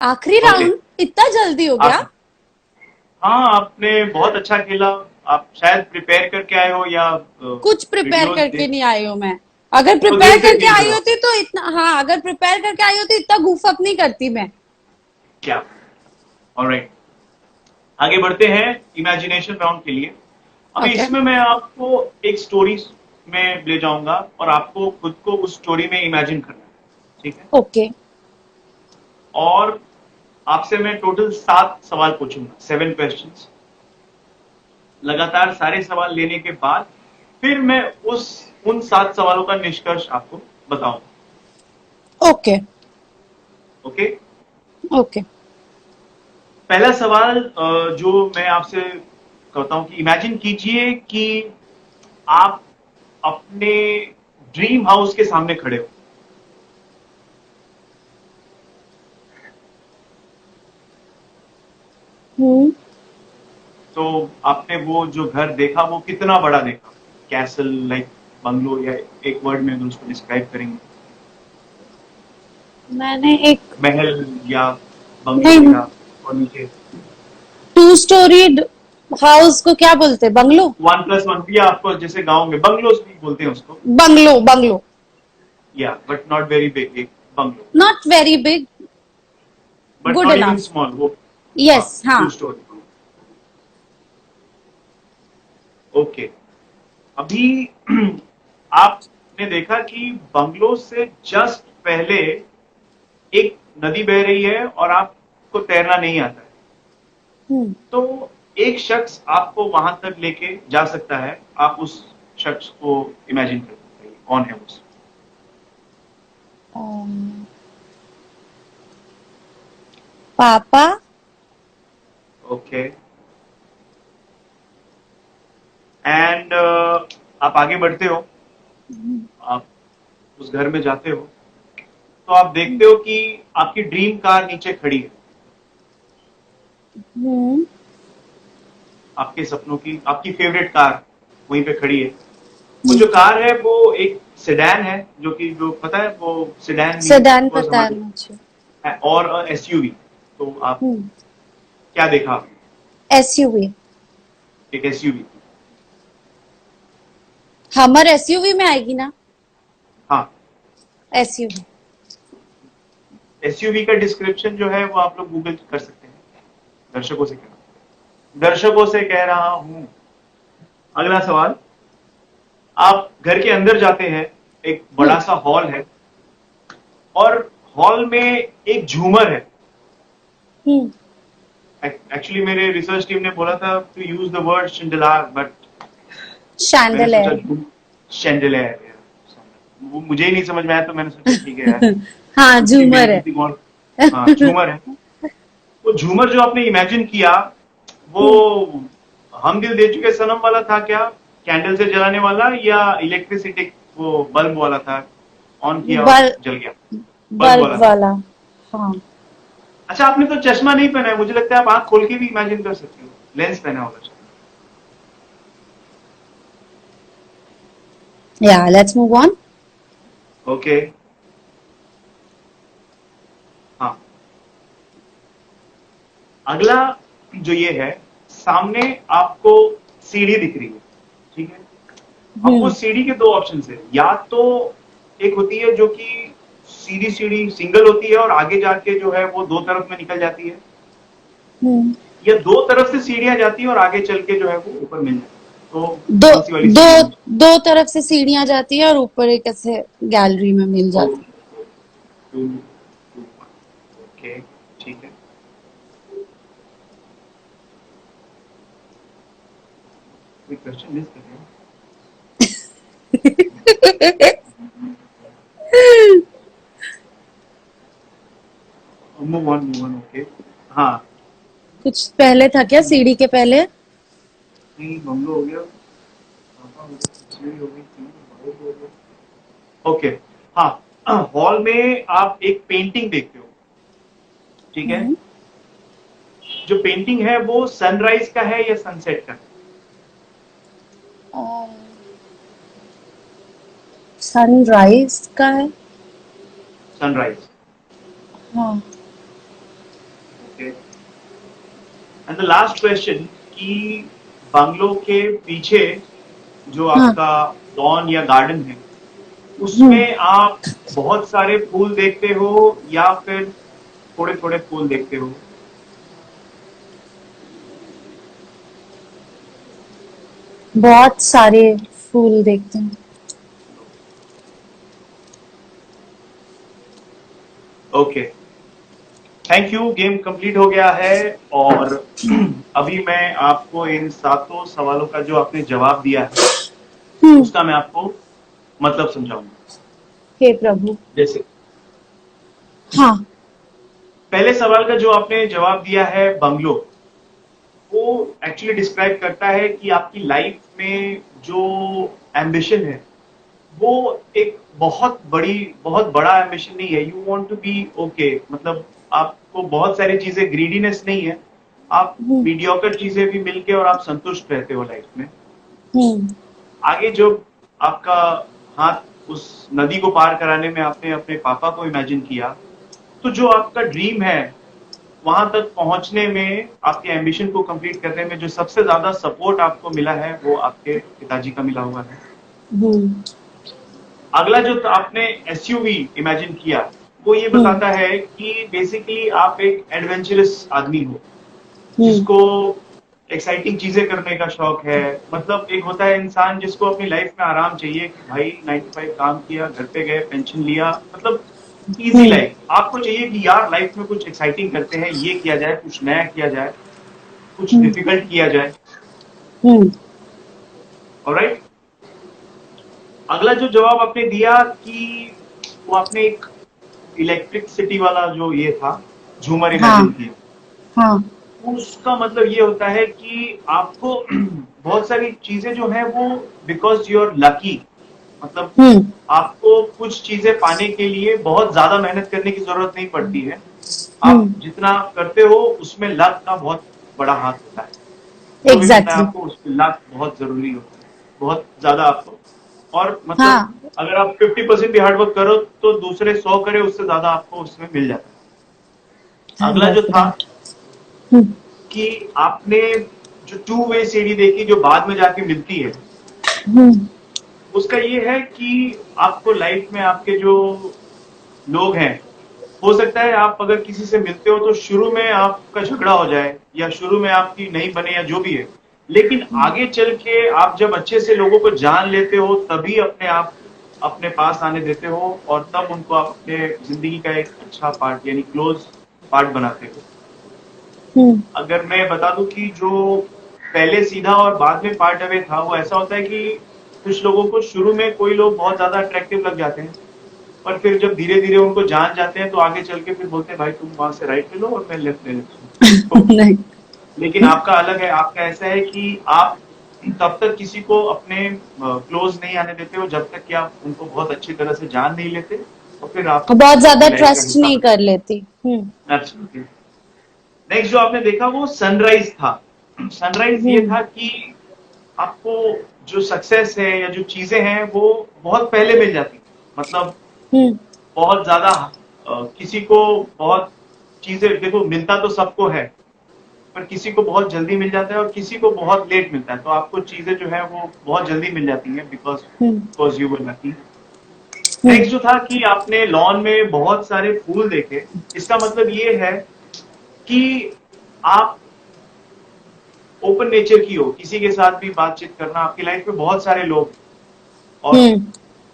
आखिरी okay. Round इतना जल्दी हो गया? आप हाँ, आपने बहुत अच्छा खेला। आप शायद प्रिपेयर करके आए हो या कुछ प्रिपेयर वीडियोस करके देख नहीं आई हूं मैं। अगर तो प्रिपेयर दिल से करके खेल रहे आई हो। होती तो इतना, हाँ, अगर प्रिपेयर करके आई होती इतना गूफअप नहीं करती मैं। क्या? ऑलराइट, आगे बढ़ते हैं इमेजिनेशन राउंड के लिए। अभी ओके। इसमें मैं आपको एक स्टोरी में ले जाऊंगा और आपको खुद को उस स्टोरी में इमेजिन करना है, ठीक है? ओके। और आपसे मैं टोटल 7 सवाल पूछूंगा, 7 क्वेश्चंस। लगातार सारे सवाल लेने के बाद फिर मैं उस उन 7 सवालों का निष्कर्ष आपको बताऊंगा। ओके। ओके। ओके। पहला सवाल जो मैं आपसे कहता हूं कि इमेजिन कीजिए कि आप अपने ड्रीम हाउस के सामने खड़े हो। हम्म। तो आपने वो जो घर देखा वो कितना बड़ा देखा? कैसल लाइक बंगलो, या एक वर्ड में अगर उसको डिस्क्राइब करेंगे? मैंने एक, महल या बंगलो नहीं, या और नीचे 2 स्टोरी हाउस को क्या बोलते, बंगलो? 1+1 या आपको जैसे गांव में बंगलोज भी बोलते हैं उसको। Bungalow, bungalow. या बट नॉट वेरी बिग, एक bungalow. Not very big, but good not even enough. Small वो। हाँ, यस, हाँ। 2 स्टोरी। ओके। अभी आपने देखा कि बंगलो से जस्ट पहले एक नदी बह रही है और आपको तैरना नहीं आता है। हम्म। तो एक शख्स आपको वहां तक लेके जा सकता है। आप उस शख्स को इमेजिन कर सकते हैं, कौन है वो? अम, पापा। ओके। एंड आप आगे बढ़ते हो, आप उस घर में जाते हो, तो आप देखते हो कि आपकी ड्रीम कार नीचे खड़ी है। हम्म। आपके सपनों की, आपकी फेवरेट कार वहीं पे खड़ी है। वो जो कार है वो एक सेडान है, जो कि जो पता है वो सेडान मीन्स सेडान ऑफकोर्स पता है हमारे, मुझे। और एसयूवी। तो आप हम्म। क्या देखा आपने? एसयूवी। एक एसयूवी। हमर एसयूवी में आएगी ना? हाँ। एसयूवी। एसयूवी का डिस्क्रिप्शन जो है वो आप लोग गूगल कर सकते हैं। दर्शकों से कह रहा हूं। अगला सवाल। आप घर के अंदर जाते हैं, एक हम्म। बड़ा सा हॉल है, और हॉल में एक झूमर है। हम्म। एक्चुअली मेरे रिसर्च टीम ने बोला था टू यूज द वर्ड शिंडलार, बट मैंने सोचा शैंडलियर। शैंडलियर। वो मुझे ही नहीं समझ में आया, तो मैंने सोचा ठीक है यार, हाँ, उसकी झूमर है। बेइज्जती कौन। हाँ, झूमर है। वो झूमर जो आपने इमेजिन किया, वो हम्म। हम दिल दे चुके सनम वाला था क्या? कैंडल से जलाने वाला, या इलेक्ट्रिसिटी वो बल्ब वाला था? ऑन किया और बल जल गया। बल्ब बल्ब वाला था। वाला। हाँ। अच्छा, आपने तो चश्मा नहीं पहना है, मुझे लगता है आप आंख खोल के भी इमेजिन कर सकते हो। लेंस पहना होगा। या लेट्स मूव ऑन। ओके। हाँ। अगला जो ये है, सामने आपको सीढ़ी दिख रही है, ठीक है? अब वो हम्म। सीढ़ी के 2 ऑप्शन है। या तो एक होती है जो कि सीधी सीढ़ी सिंगल होती है और आगे जाके जो है वो 2 तरफ में निकल जाती है, हम्म। या 2 तरफ से सीढ़ियां जाती है और आगे चल के जो है वो ऊपर मिल जाती है। तो दो कौन सी वाली दो सीढ़ी होनी दो तरफ से सीढ़ियां जाती है और ऊपर एक ऐसे गैलरी में मिल चाहिए? जाती ओके, ठीक है। कोई क्वेश्चन मिस कर रहे हैं? है। Move on. ओके। हाँ। कुछ पहले था क्या सीढ़ी के पहले? नहीं, बंगलो हो गया, पापा हो गया, सीढ़ी हो गई, बाइक हो गया। ओके। हाँ, हॉल में आप एक पेंटिंग देखते हो, ठीक है? हम्म। जो पेंटिंग है वो सनराइज का है या सनसेट का? सनराइज का है। सनराइज। हाँ। एंड द लास्ट क्वेश्चन कि बंगलो के पीछे जो हाँ। आपका लॉन या गार्डन है हम्म। उसमें आप बहुत सारे फूल देखते हो या फिर थोड़े थोड़े फूल देखते हो? बहुत सारे फूल देखते हैं। Okay, thank you. Game complete हो गया है और अभी मैं आपको इन सातों सवालों का जो आपने जवाब दिया है हम्म। उसका मैं आपको मतलब समझाऊंगा। हे प्रभु। जैसे हाँ। पहले सवाल का जो आपने जवाब दिया है बंगलो, वो एक्चुअली डिस्क्राइब करता है कि आपकी लाइफ में जो एम्बिशन है वो एक बहुत बड़ा एम्बिशन नहीं है। You want to be okay, मतलब आपको बहुत सारी चीजें, ग्रीडीनेस नहीं है, आप हम्म। मीडियोकर चीजें भी मिलके और आप संतुष्ट रहते हो लाइफ में। हम्म। आगे जो आपका हाथ उस नदी को पार कराने में आपने अपने पापा को इमेजिन किया, तो जो आपका ड्रीम है वहां तक पहुंचने में, आपके एम्बिशन को कंप्लीट करने में जो सबसे ज्यादा सपोर्ट आपको मिला है वो आपके पिताजी का मिला हुआ है। हम्म। अगला जो आपने एसयूवी इमेजिन किया वो ये हम्म। बताता है कि बेसिकली आप एक एडवेंचरस आदमी हो हम्म। जिसको एक्साइटिंग चीजें करने का शौक है। मतलब एक होता है इंसान जिसको अपनी लाइफ में आराम चाहिए कि भाई 9 to 5 काम किया, घर पे गए, पेंशन लिया, मतलब इजी हम्म। लाइफ। आपको चाहिए कि यार लाइफ में कुछ एक्साइटिंग करते हैं, ये किया जाए, कुछ नया किया जाए, कुछ हम्म। डिफिकल्ट किया जाए। हम्म। ऑलराइट, अगला जो जवाब आपने दिया कि वो आपने एक इलेक्ट्रिसिटी वाला जो ये था झूमर हाँ। इमेजिन किया। हाँ। उसका मतलब ये होता है कि आपको बहुत सारी चीजें जो है वो बिकॉज यू आर लकी, मतलब हम्म। आपको कुछ चीजें पाने के लिए बहुत ज्यादा मेहनत करने की जरूरत नहीं पड़ती है। आप हम्म। जितना करते हो उसमें लक का बहुत बड़ा हाथ होता है। जो भी मिलता है एग्जैक्टली। आपको उसमें लक बहुत जरूरी होता है, बहुत ज्यादा आपको। और मतलब हाँ। अगर आप 50% भी हार्डवर्क करो तो दूसरे 100 करे उससे ज्यादा आपको उसमें मिल जाता है। आई अगला जो लव था दैट। हम्म। कि आपने जो टू वे सीढ़ी देखी जो बाद में जाके मिलती है, हम्म। उसका ये है कि आपको लाइफ में आपके जो लोग हैं, हो सकता है आप अगर किसी से मिलते हो तो शुरू में आपका झगड़ा हो जाए या शुरू में आपकी नहीं बने या जो भी है, लेकिन आगे चल के आप जब अच्छे से लोगों को जान लेते हो तभी अपने आप अपने पास आने देते हो और तब उनको आप अपने जिंदगी का एक अच्छा पार्ट यानी क्लोज पार्ट बनाते हो। हम्म। अगर मैं बता दूं कि जो पहले सीधा और बाद में पार्ट अवे था वो ऐसा होता है कि कुछ लोगों को शुरू में कोई लोग बहुत ज्यादा अट्रैक्टिव लग जाते हैं, पर फिर जब धीरे धीरे उनको जान जाते हैं तो आगे चल के फिर बोलते हैं भाई तुम वहां से राइट ले लो और मैं लेफ्ट ले लेता हूँ तो। नहीं। लेकिन आपका अलग है, आपका ऐसा है कि आप तब तक किसी को अपने क्लोज नहीं आने देते हो जब तक कि आप उनको बहुत अच्छी तरह से जान नहीं लेते, और फिर आप बहुत उनको ज्यादा अपनी लाइफ का ट्रस्ट हिस्सा नहीं कर लेती। बना। नेक्स्ट जो आपने देखा वो सनराइज था। सनराइज ये हम्म। था कि आपको जो सक्सेस है या जो चीजें हैं वो बहुत पहले मिल जाती है। मतलब हम्म। बहुत ज्यादा किसी को बहुत चीजें, देखो मिलता तो सबको है, पर किसी को बहुत जल्दी मिल जाता है और किसी को बहुत लेट मिलता है, तो आपको चीजें जो है वो बहुत जल्दी मिल जाती हैं because hmm. Because you were lucky. Hmm. Next जो था कि आपने लॉन में बहुत सारे फूल देखे। इसका मतलब ये है कि आप ओपन नेचर की हो, किसी के साथ भी बातचीत करना, आपकी लाइफ में बहुत सारे लोग और हम्म।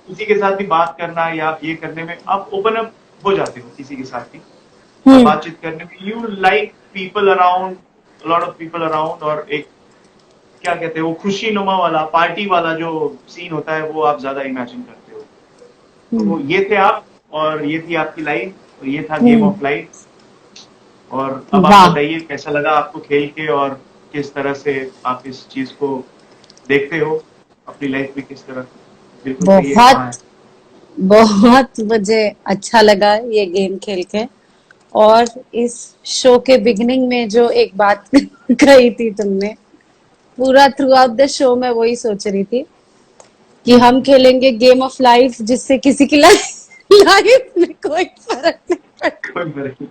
किसी के साथ भी बात करना या ये करने में आप ओपन अप हो जाते हो किसी के साथ भी, और हम्म। बातचीत करने में you like people around, lot of people around, और एक क्या कहते हैं वो खुशी नुमा वाला पार्टी वाला जो सीन होता है वो आप ज्यादा इमेजिन करते हो। तो हम्म। ये थे आप, और ये थी आपकी लाइफ, और ये था गेम हम्म। Of life. और अब आप वाह। बताइए कैसा लगा आपको खेल के, और किस तरह से आप इस चीज को देखते हो अपनी लाइफ में, किस तरह। बिल्कुल सही है, बहुत कहाँ है। बहुत मुझे अच्छा लगा ये गेम खेल के। और इस शो के बिगिनिंग में जो एक बात कही थी तुमने, पूरा थ्रू आउट द शो में वही सोच रही थी कि हम खेलेंगे गेम ऑफ लाइफ जिससे किसी की लाइफ में कोई फर्क नहीं पड़ता। कोई फर्क नहीं।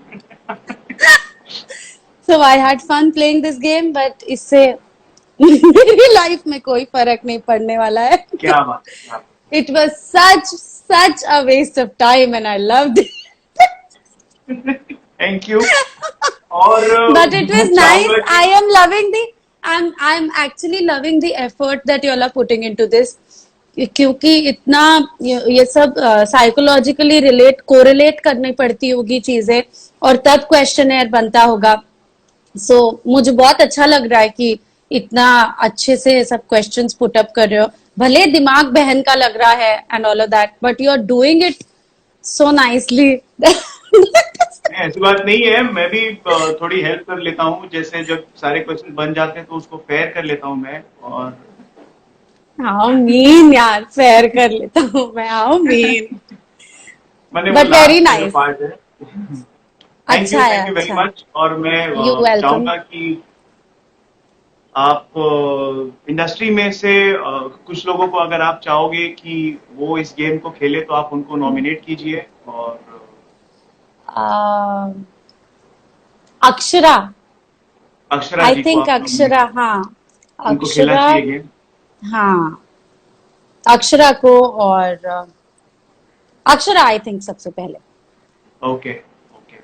So I had fun playing this game, but इससे मेरी लाइफ में कोई फर्क नहीं पड़ने वाला है. क्या बात है, क्या बात It was such a waste of time, and I loved it. है. Thank you. और But it was nice. चाहूंगा I कि am loving the. I'm actually loving the effort that you all are putting into this. क्योंकि इतना ये सब psychologically correlate करनी पड़ती होगी चीजें, और तब क्वेश्चनेयर बनता होगा. सो मुझे बहुत अच्छा लग रहा है कि इतना अच्छे से सब क्वेश्चंस पुट अप कर रहे हो. भले दिमाग बहन का लग रहा है and all of that, but you are doing it so nicely. ऐसी बात नहीं है, मैं भी थोड़ी हेल्प कर लेता हूँ. जैसे जब सारे क्वेश्चन बन जाते हैं तो उसको फेयर कर लेता हूँ मैं. और हाउ मीन यार, फेयर कर लेता हूँ मैं, हाउ मीन. मैंने वो बट वेरी लास्ट जो नाइस. पार्ट है. अच्छा है, थैंक यू वेरी अच्छा. मच. और मैं यू वेलकम. चाहूंगा कि आप इंडस्ट्री में से कुछ लोगों को अगर आप चाहोगे कि वो इस गेम को खेले तो आप उनको नॉमिनेट कीजिए. और अक्षरा. अक्षरा आई जी को थिंक आप नॉमिनेट, अक्षरा. हाँ, उनको खेलना अक्षरा. चाहिए गेम. हाँ, अक्षरा को. और अक्षरा आई थिंक सबसे पहले. Okay okay,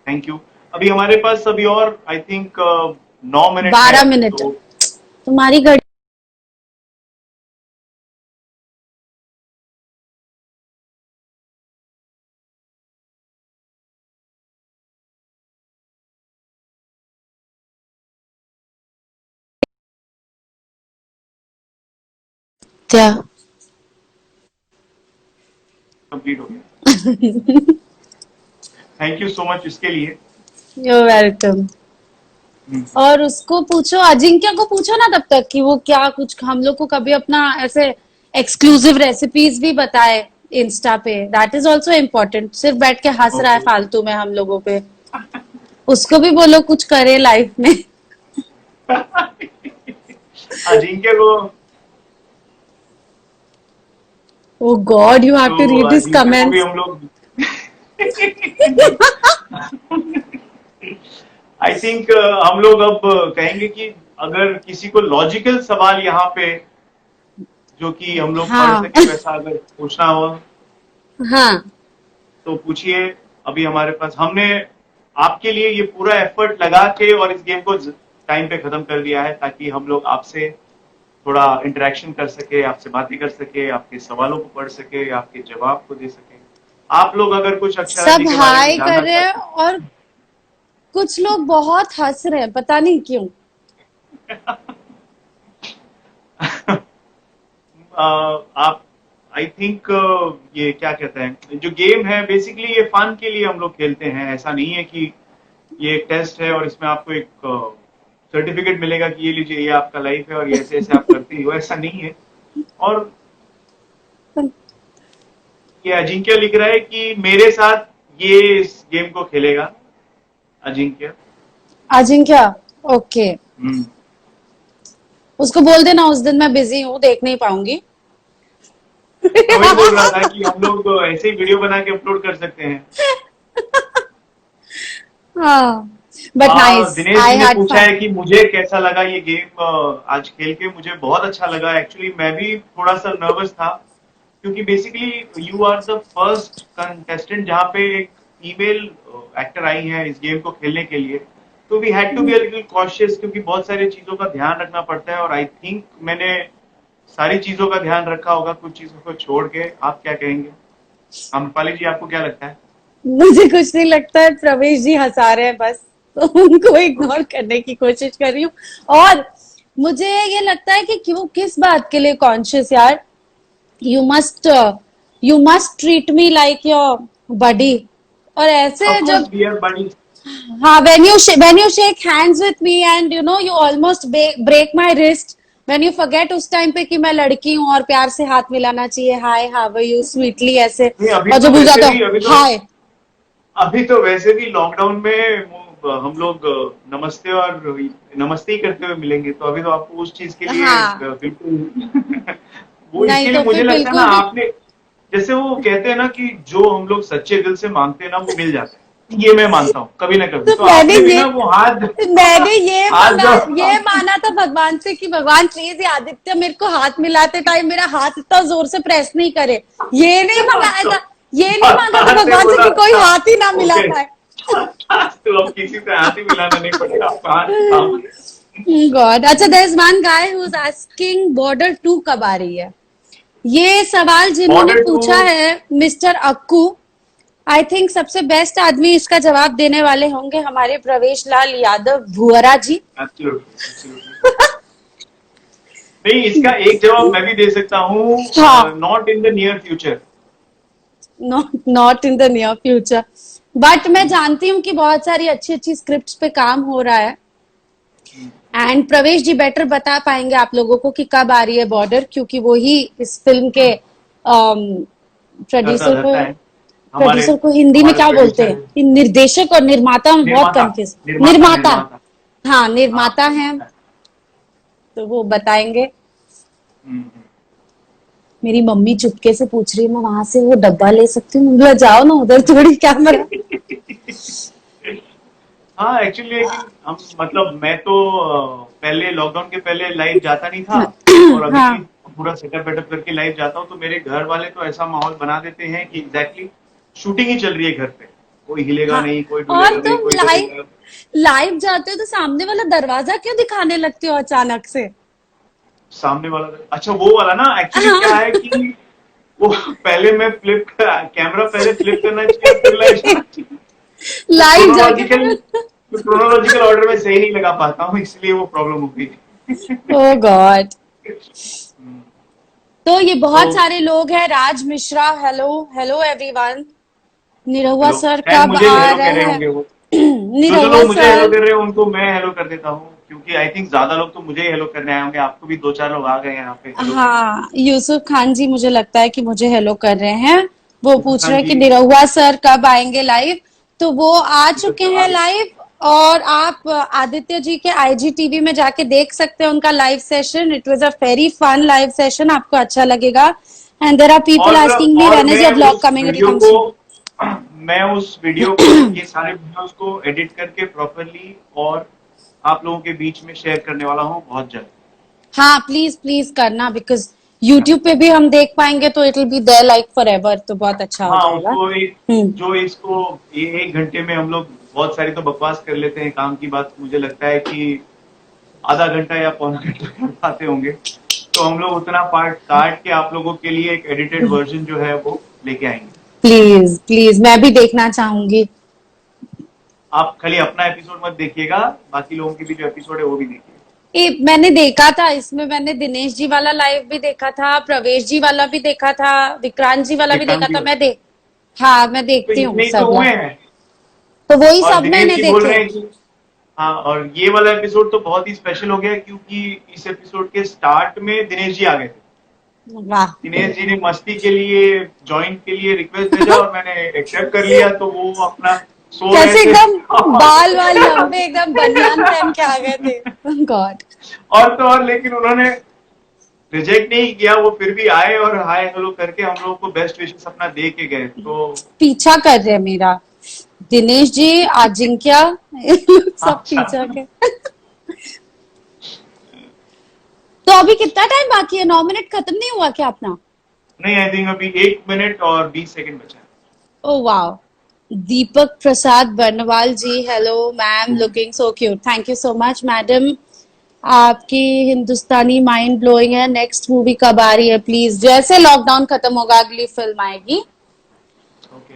thank you. अभी हमारे पास अभी और आई थिंक 9 मिनट है. 12 मिनट. तो तुम्हारी घड़ी. क्या? कंप्लीट हो गया. थैंक यू सो मच इसके लिए. You welcome. हम्म. और उसको पूछो, अजिंक्य को पूछो ना तब तक कि वो क्या कुछ हम लोग को कभी अपना ऐसे एक्सक्लूसिव रेसिपीज भी बताए इंस्टा पे. That is also important. सिर्फ बैठ के हंस रहा है ओके. फालतू में हम लोगों पे. उसको भी बोलो कुछ करे लाइफ में. अजिंक्य को, ओ गॉड, यू हैव टू तो रीड दिस अजिंक्य को भी कमेंट्स. हम लोग आई थिंक हम लोग अब कहेंगे कि अगर किसी को लॉजिकल सवाल यहाँ पे जो कि हम लोग पढ़ हाँ. सके वैसा अगर पूछना हो हाँ. तो पूछिए. अभी हमारे पास हमने आपके लिए ये पूरा एफर्ट लगा के और इस गेम को टाइम पे खत्म कर दिया है ताकि हम लोग आपसे थोड़ा इंटरेक्शन कर सके, आपसे बातें कर सके, आपके सवालों को पढ़ सके, आपके जवाब को दे सके. आप लोग अगर कुछ अक्षरा सब जी के बारे में हाय जानना कर रहे हैं, चाहते और कुछ लोग बहुत हंस रहे हैं, पता नहीं क्यों. हैं, आप आई थिंक ये क्या कहते हैं, जो गेम है बेसिकली ये फन के लिए हम लोग खेलते हैं. ऐसा नहीं है कि ये एक टेस्ट है और इसमें आपको एक सर्टिफिकेट मिलेगा कि ये लीजिए ये आपका लाइफ है और ये ऐसे ऐसे आप करते हो. ऐसा नहीं है. और ये अजिंक्य लिख रहा है कि मेरे साथ ये इस गेम को खेलेगा. अजिंक्य. अजिंक्य. ओके. हम्म. उसको बोल देना उस दिन मैं बिजी हूँ, देख नहीं पाऊंगी. मैं वही बोल रहा था कि हम लोग ऐसे ही वीडियो बना के अपलोड कर सकते हैं. हाँ. But nice. दिनेश आई जी ने हैड पूछा फन. है कि मुझे कैसा लगा ये गेम. आज खेल के मुझे बहुत अच्छा लगा. एक्चुअली मैं भी थोड़ा सा नर्वस था क्योंकि basically you are the first contestant जहाँ पे एक फीमेल एक्टर आई है इस गेम को खेलने के लिए. तो we had to be a little cautious क्योंकि बहुत सारी चीजों का ध्यान रखना पड़ता है. और आई थिंक मैंने सारी चीजों का ध्यान रखा होगा, कुछ चीजों को छोड़ के. आप क्या कहेंगे? अम्रपाली जी, आपको क्या लगता है? मुझे कुछ नहीं लगता है, प्रवेश जी हंसा रहे हैं बस, तो उनको इग्नोर करने की कोशिश कर रही हूँ. और मुझे ये लगता है कि क्यों, किस बात के लिए कॉन्शियस यार. You must you must treat me like your buddy. और ऐसे ऑफ कोर्स जब, वी आर बडी. हाँ, when you shake hands with me and you know you almost break my wrist, when you forget उस time पे कि मैं लड़की हूँ और प्यार से हाथ मिलाना चाहिए, hi how are you, sweetly ऐसे. नहीं, अभी और तो जब हो वैसे जाता भी हाय. अभी तो वैसे भी लॉकडाउन में हम लोग नमस्ते और नमस्ते ही करते हुए मिलेंगे. तो अभी तो आपको उस चीज के लिए हाँ. बिल्कुल वो नहीं इसके तो लिए मुझे फिर लगता है ना बिल्कुल भी. आपने, जैसे वो कहते हैं ना कि जो हम लोग सच्चे दिल से मांगते हैं ना वो मिल जाता है. ये मैं मानता हूँ कभी ना कभी। तो तो मैंने आपने भी ये ना वो हाथ मैंने हाथ जो ये माना था भगवान से कि भगवान प्लीज ये आदित्य मेरे को हाथ मिलाते टाइम मेरा हाथ इतना जोर से प्रेस नहीं करे। ये नहीं मंगाया तो था, ये नहीं मांगा था भगवान से भगवान से बोला कि कोई अच्छा हाथ ही ना मिला ओके पाए। तो अब किसी से हाथ ही मिलाना नहीं पड़ेगा, आपका हाथ थाम। गॉड। अच्छा, there is one guy who is asking Border 2 कब आ रही है। ये सवाल जिन्होंने बॉर्डर टू पूछा है मिस्टर अक्कू, आई थिंक सबसे बेस्ट आदमी इसका जवाब देने वाले होंगे हमारे प्रवेश लाल यादव भुअरा जी। Absolutely absolutely. नहीं, इसका एक जवाब मैं भी दे सकता हूँ, हाँ, not in the near future. Not in the near future, but मैं जानती हूँ कि बहुत सारी अच्छी अच्छी स्क्रिप्ट्स पे काम हो रहा है। एंड प्रवेश जी बेटर बता पाएंगे आप लोगों को कि कब आ रही है बॉर्डर, क्योंकि वो ही इस फिल्म के करता प्रोड्यूसर को धरता है, हमारे प्रोड्यूसर को हिंदी में हमारे क्या बोलते प्रोड्यूसर हैं, है, कि निर्देशक और निर्माता में बहुत निर्माता कंफ्यूज। निर्माता निर्माता, निर्माता। हाँ हाँ निर्माता हैं, निर्माता है। तो वो बताएंगे। हम्म। मेरी मम्मी चुपके से पूछ रही है मैं वहां से वो डब्बा ले सकती हूँ, मैं बोला, जाओ ना उधर थोड़ी कैमरा। हाँ एक्चुअली, लेकिन हम मतलब मैं तो पहले लॉकडाउन के पहले लाइव जाता नहीं था, और अभी हाँ पूरा सेटअप वेटअप करके लाइव जाता हूँ, तो मेरे घर वाले तो ऐसा माहौल बना देते हैं कि एग्जैक्टली शूटिंग ही चल रही है घर पे, कोई हिलेगा हाँ। नहीं, कोई और डुलेगा नहीं, तुम कोई डरेगा। लाइव जाते हो तो सामने वाला दरवाजा क्यों दिखाने लगते हो अचानक से। सामने वाला, अच्छा वो वाला ना, एक्चुअली क्या हाँ, है कि वो पहले मैं फ्लिप कैमरा पहले फ्लिप करना चाहिए फिर लाइव जाना चाहिए। वो लाइव जाके। क्रोनोलॉजिकल ऑर्डर में सही नहीं लगा पाता हूँ, इसलिए वो प्रॉब्लम हो गई थी। Oh god. तो ये तो बहुत सारे लोग हैं। Raj Mishra, hello hello everyone. Nirahua hello, sir शायद कब मुझे आ हेलो कह रहे रहे हैं। होंगे वो। जो निरहुआ लोग मुझे हेलो सर, कर रहे हैं उनको मैं हेलो कर देता हूँ, क्योंकि आई थिंक ज्यादा लोग तो मुझे ही हेलो करने आए होंगे, आपको भी दो चार लोग आ गए हैं यहाँ पे हेलो करने। हाँ यूसुफ खान जी मुझे लगता है कि मुझे हेलो कर रहे हैं। वो यूसुफ पूछ रहे खान हैं कि जी, निरहुआ सर कब आएंगे लाइव। तो वो आ चुके आ हैं गए। लाइव, और आप आदित्य जी के आईजीटीवी में जाके देख सकते हैं उनका live session. It was a very fun live session, आपको अच्छा लगेगा। And there are people asking me और when is your blog coming, it come soon. मैं उस वीडियो को, ये सारे वीडियोस को एडिट करके प्रॉपरली और आप लोगों के बीच में शेयर करने वाला हूँ बहुत जल्द। हाँ प्लीज प्लीज करना, बिकॉज यूट्यूब पे भी हम देख पाएंगे तो it will be there like forever, तो बहुत अच्छा हो हाँ जाएगा। उसको एक, हम्म। जो इसको ये एक घंटे में हम लोग बहुत सारी तो बकवास कर लेते हैं, काम की बात मुझे लगता है कि आधा घंटा या पौना घंटा कर पाते होंगे, तो हम लोग उतना पार्ट काट के आप लोगों के लिए एक एडिटेड वर्जन जो है वो लेके आएंगे। प्लीज प्लीज, मैं भी देखना चाहूंगी। आप खाली अपना एपिसोड मत देखिएगा, बाकी लोगों के भी जो एपिसोड है वो भी देखिएगा। मैंने देखा था इसमें, मैंने दिनेश जी वाला लाइव भी देखा था, प्रवेश जी वाला भी देखा था, विक्रांत जी वाला भी देखा विक्रांत जी था। वाला हाँ मैं तो देखती हूँ इतने ही तो सब हुए लाइव, हैं। तो वही और सब दिनेश मैंने जी बोल देखे। रहे हैं कि हाँ, और ये वाला एपिसोड तो बहुत ही स्पेशल हो गया, क्योंकि इस एपिसोड के स्टार्ट में दिनेश जी आ गए थे। वाह। दिनेश जी ने मस्ती के लिए, ज्वाइन के लिए रिक्वेस्ट भेजा और मैंने एक्सेप्ट कर लिया, तो वो अपना सो रहे कैसे थे एकदम बाल वाल लंबे एकदम बनियान पहन के आ गए थे। गॉड। और तो और लेकिन उन्होंने रिजेक्ट नहीं किया, वो फिर भी आए और हाय हेलो करके हम लोग को बेस्ट विशेस अपना दे के गए, तो पीछा कर रहे हैं मेरा दिनेश जी, अजिंक्य, सब अच्छा। पीछा के। तो अभी कितना टाइम बाकी है, 9 मिनट खत्म नहीं हुआ क्या अपना। नहीं, आई थिंक अभी 1 मिनट और 20 सेकंड बचा है। Oh wow. Deepak Prasad Barnwal ji, hello ma'am, looking so cute, thank you so much madam. आपकी हिंदुस्तानी माइंड ब्लोइंग है, नेक्स्ट मूवी कब आ रही है प्लीज। जैसे लॉकडाउन खत्म होगा अगली फिल्म आएगी। ओके।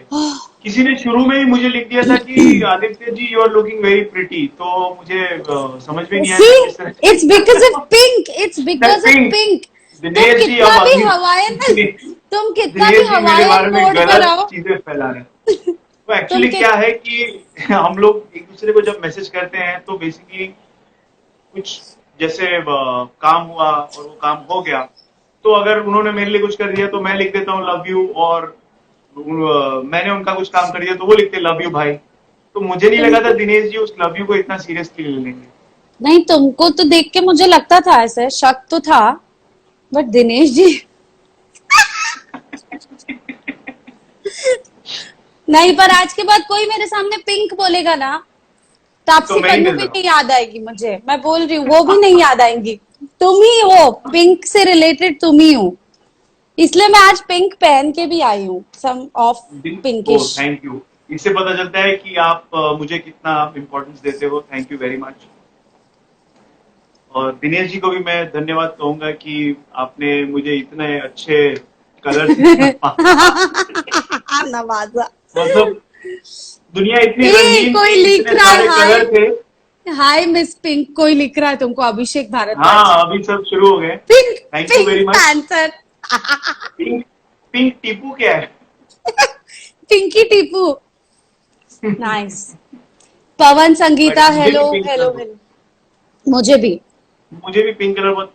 किसी ने शुरू में ही मुझे लिख दिया था कि Aditya ji you are looking very pretty, तो मुझे समझ में नहीं आया सी, था किस तरह it's because of pink, it's because of pink. Pink. तुम दिनेश जी कितना अब भी अभी हवायन तुम कितना भी दिनेश जी मेरे हवायन बारे में मोड में गलत रहो। चीजें फैला रहे हैं। तो तुम एक्चुअली कि क्या है कि हम लोग एक दूसरे को जब मैसेज करते हैं तो बेसिकली कुछ जैसे काम हुआ और वो काम हो गया, तो अगर उन्होंने मेरे लिए कुछ कर दिया तो मैं लिख देता हूँ लव यू, और मैंने उनका कुछ काम कर दिया तो वो लिखते लव यू भाई। तो मुझे नहीं लगा था तुमको दिनेश जी उस लव यू को इतना सीरियसली ले लेंगे। नहीं, तुमको तो देख के मुझे लगता था, ऐसे शक तो था, बट दिनेश जी। नहीं, पर आज के बाद कोई मेरे सामने पिंक बोलेगा ना, तापसी तो मैं ही पन्नू दे भी रहा नहीं याद आएगी मुझे, मैं बोल रही हूँ, वो भी नहीं याद आएंगी। तुम ही हो, पिंक से रिलेटेड तुम ही हो, इसलिए मैं आज पिंक पहन के भी आई हूँ, सम ऑफ हूँ। ओ पिंकिश। Thank you. इससे पता चलता है कि आप मुझे कितना इम्पोर्टेंस देते हो। Thank you very much. और दिनेश जी को भी मैं धन्यवाद कहूंगा कि आपने मुझे इतने अच्छे कलर्स में नवाजा। नवाजा। मतलब दुनिया इतनी ए, रंगीन कोई थी, लिख इतने रहा है सारे हाय। कलर थे। हाय मिस पिंक, कोई लिख रहा है तुमको, अभिषेक भारद्वाज। हाँ अभी सब शुरू हो गए। Pink, thank you pink very much. Panther. Pink pink Tipu क्या है? पिंकी टीपू। नाइस। पवन संगीता, बट मुझे हेलो भी पिंक हेलो कलर बहुत, हेलो। मुझे भी। मुझे भी पिंक कलर बहुत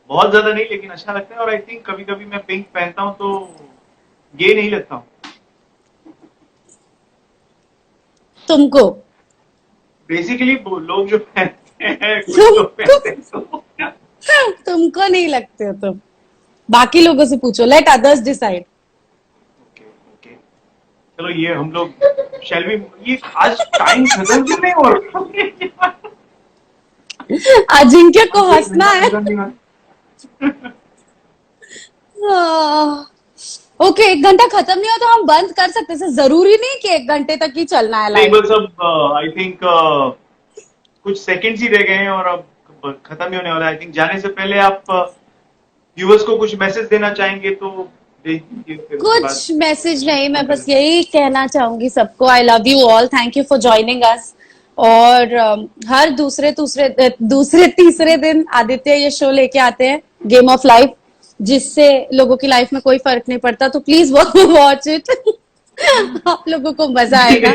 बहुत ज्यादा नहीं लेकिन अच्छा लगता है। और आई थिंक कभी कभी मैं पिंक पहनता हूँ तो गे नहीं लगता हूँ। तुमको बेसिकली लोग जो पहनते हैं, कुछ लोग तुमको पहनते हैं तो तुमको नहीं लगते हो तुम, बाकी लोगों से पूछो, let others decide. Okay okay. चलो ये हम लोग शैल भी, ये आज टाइम खत्म क्यों नहीं हो रहा? अजिंक्य को आज एक हंसना घंटा है। खत्म नहीं हुआ। ओके, 1 घंटा खत्म नहीं हो तो हम बंद कर सकते हैं, जरूरी नहीं कि 1 घंटे तक ही चलना है नहीं लाइव। बस अब आई थिंक कुछ सेकंड्स ही रह गए हैं और अब खत्म ही होने वाला है। आई थिंक जाने से पहले आप व्यूअर्स को कुछ मैसेज देना चाहेंगे तो दे दीजिए, फिर उसके बाद कुछ मैसेज नहीं, खत्म मैं बस करें। यही कहना चाहूंगी सबको, I love you all, thank you for joining us. और हर दूसरे तीसरे दिन आदित्य ये शो लेके आते हैं, गेम ऑफ लाइफ, जिससे लोगों की लाइफ में कोई फर्क नहीं पड़ता, तो प्लीज वॉच इट। आप लोगों को मजा आएगा।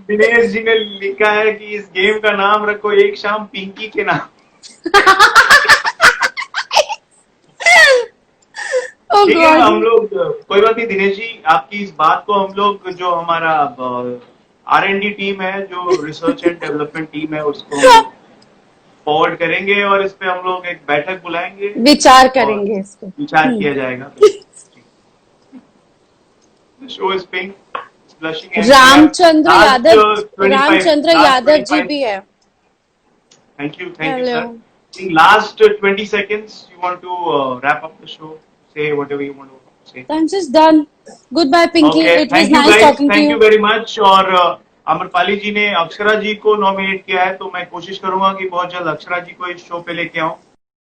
दिनेश जी ने लिखा है कि इस गेम का नाम रखो एक शाम पिंकी के नाम। ओ ठीक है गॉड। हम लोग कोई बात नहीं दिनेश जी, आपकी इस बात को हम लोग जो हमारा R&D टीम है, जो रिसर्च एंड डेवलपमेंट टीम है, उसको हम लोग फॉरवर्ड करेंगे और इस पे हम लोग एक बैठक बुलाएंगे विचार और करेंगे इस पे। विचार किया जाएगा। Show is pink blushing and we have Ramchandra last Yadav, 25 Ramchandra last Yadav ji 25 भी है। thank you hello. sir. In last 20 seconds you want to wrap up the show, say whatever you want to say. I'm just done. Goodbye, Pinky. Okay It was thank you nice guys, talking to thank you you. Very much. और अमरपाली जी ने अक्षरा जी को nominate किया है तो मैं कोशिश करूंगा कि बहुत जल्द अक्षरा जी को इस शो पे लेके आऊं।